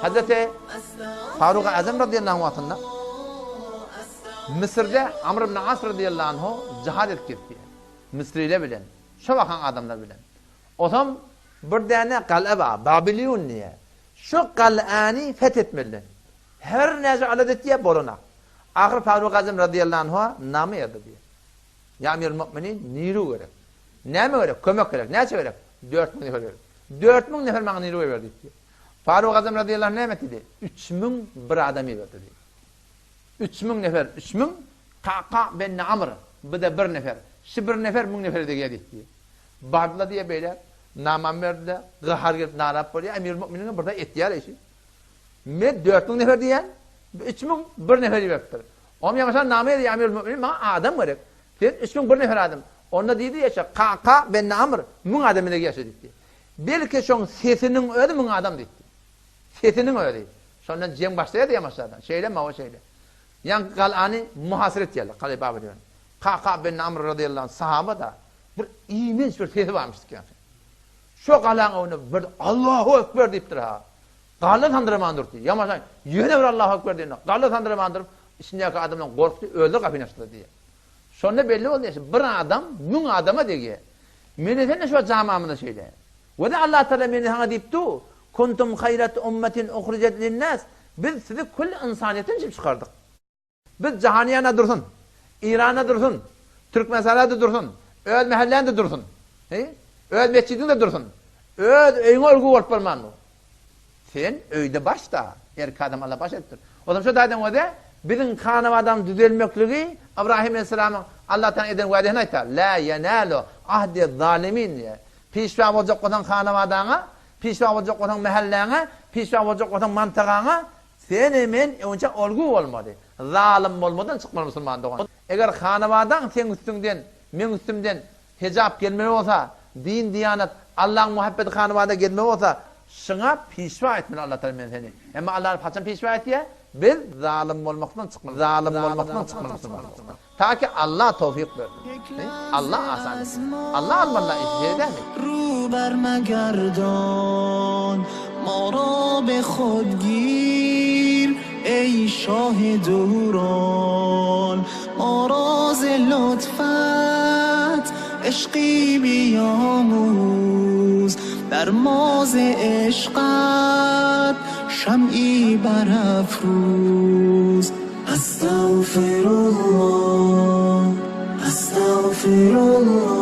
Hazreti Faruk Azam radıyallahu anh'ın Mısır'da Amr ibn As radıyallahu anh'u cihad etip gitti. Mısır'ıyla bilen, şu vakan adamlar bilen. Otam bir tane kal'a var, Babilyon diye. Şu kal'ani fethetmeli. Her nece aladet diye boluna. Ahir Faruk Azam radıyallahu anh'a namı yazdı diye. Ya Emir Müminin niru gerek. Ne mi gerek? Kömek gerek. Ne gerek? 4000 nefer gerek. 4000 nefer bana niru verdi diye. Faruk Azam radıyallahu anh ne etti? 3000 bir adamı verdi diye. 3000 nefer, 3000 Ka'ka ben Amr. Bu da bir nefer. Şu bir nefer, 1000 nefer de geldi diye. Bağla diye beyler. Namam verdi. Gıhar gelip narap oluyor. Emir Müminin burada ihtiyar işi. Med 4000 nefer diyen 3000 bir nefer verdi. Om yamaşan namı diye Emir Müminin bana adam gerek. Sen 3000 bir nefer adam. Onda dedi ya işte Ka'ka ben Amr. 1000 adamı da yaşadı diye. Belki şon sesinin öyle 1000 adam dedi. Sesinin öyle. Sonra cem başladı ya maşadan. Şeyle mi o şeyle. Yang kal'ani muhasret yerler. Kal'ı baba diyor. Ka'ka bin Amr radıyallahu anh sahaba da bir iğrenç bir sesi varmıştı ki. Şu kal'an onu bir Allahu Ekber deyip ha. Kal'ı tandıramandır diye. Yamaşan yine bir Allahu Ekber diye. Kal'ı tandıramandır. İçindeki adamdan korktu. Öldü kapını açtı diye. Sonra belli oldu ya. Bir adam 1000 adama diye. Milletin şu camamında şeyle. Ve de Allah Teala beni hana deyip du. Kuntum hayrat ummetin uhricet linnas. Biz sizi kul insaniyetin çıkardık. Biz Cahaniye'ne dursun, İran'a dursun, Türkmenistan'da dursun, öğül mahallende dursun, öğül mescidinde dursun, öğül öyüne ölgü olup olman mı? Sen öyde başta, erkek adam Allah baş ettir. O zaman şu daydan o da, bizim kanı adam düzelmekliği, İbrahim Aleyhisselam'ın Allah'tan eden vaadine aytar. La yenalu ahdi zalimin diye. Pişva olacak olan kanı adam'a, pişva olacak olan mahallene, pişva olacak olan mantıqana, sen hemen önce olgu olmadı. Zalim olmadan çıkmalı Müslüman doğan. Eğer hanavadan sen üstünden, men üstümden hicap gelmeli olsa, din, diyanet, Allah'ın muhabbeti hanavada gelmeli olsa, şuna pişva etmeli Allah Teala seni. Ama Allah'ın paçan pişva et ya, biz zalim olmaktan çıkmalı. Zalim olmaktan çıkmalı Müslüman. Ta ki Allah tevfik verdi. Allah asan etsin. Allah almanla işe eder mi? رو بر مگردان ما را به خود گیر ای شاه دوران ما را ز لطفت عشقی بیاموز در ما ز عشقت شمعی برافروز استغفر الله استغفر الله